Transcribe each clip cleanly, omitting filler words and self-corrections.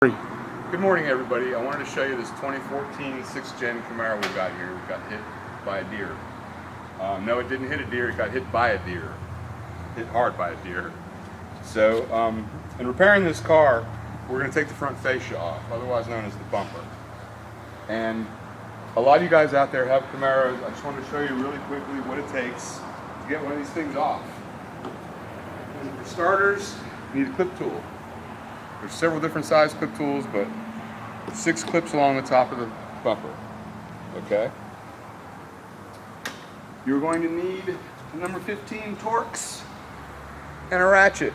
Good morning, everybody. I wanted to show you this 2014 6th Gen Camaro we've got here. We got hit by a deer. No, it didn't hit a deer. It got hit by a deer. Hit hard by a deer. So, in repairing this car, we're going to take the front fascia off, otherwise known as the bumper. And a lot of you guys out there have Camaros. I just wanted to show you really quickly what it takes to get one of these things off. For starters, you need a clip tool. There's several different size clip tools, but 6 clips along the top of the bumper. Okay? You're going to need a number 15 Torx and a ratchet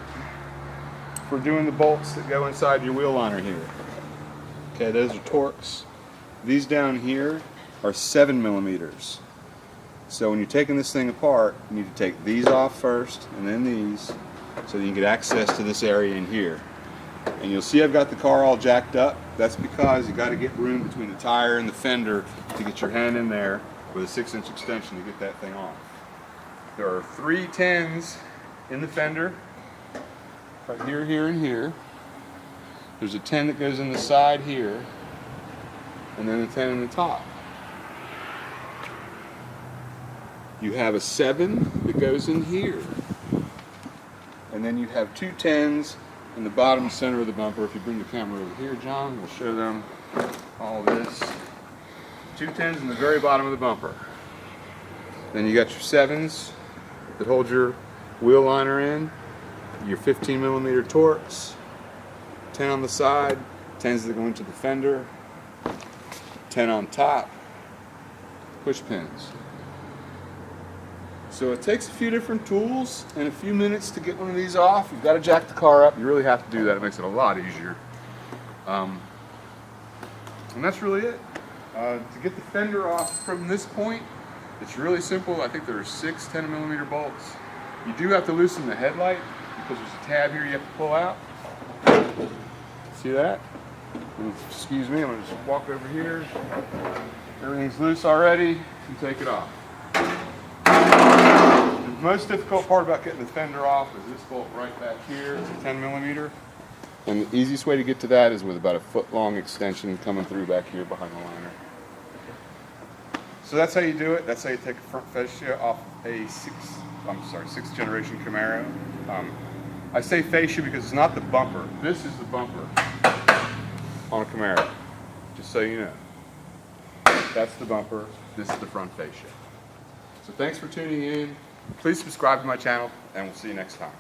for doing the bolts that go inside your wheel liner here. Okay, those are Torx. These down here are 7 millimeters. So when you're taking this thing apart, you need to take these off first and then these so that you can get access to this area in here. And you'll see I've got the car all jacked up. That's because you got to get room between the tire and the fender to get your hand in there with a 6-inch extension to get that thing off. There are 3 10s in the fender, right here, here, and here. There's a 10 that goes in the side here, and then a 10 in the top. You have a 7 that goes in here, and then you have 2 10s in the bottom center of the bumper. If you bring the camera over here, John, we'll show them all this. 2 10s in the very bottom of the bumper. Then you got your 7s that hold your wheel liner in, your 15 millimeter Torx, 10 on the side, 10s that go into the fender, 10 on top, push pins. So it takes a few different tools and a few minutes to get one of these off. You've got to jack the car up. You really have to do that. It makes it a lot easier. And that's really it. To get the fender off from this point, it's really simple. I think there are 6 10 millimeter bolts. You do have to loosen the headlight because there's a tab here you have to pull out. See that? Excuse me, I'm going to just walk over here. Everything's loose already. You take it off. The most difficult part about getting the fender off is this bolt right back here. It's a 10 millimeter. And the easiest way to get to that is with about a foot-long extension coming through back here behind the liner. So that's how you do it. That's how you take a front fascia off a 6th generation Camaro. I say fascia because it's not the bumper. This is the bumper on a Camaro, just so you know. That's the bumper. This is the front fascia. So thanks for tuning in. Please subscribe to my channel, and we'll see you next time.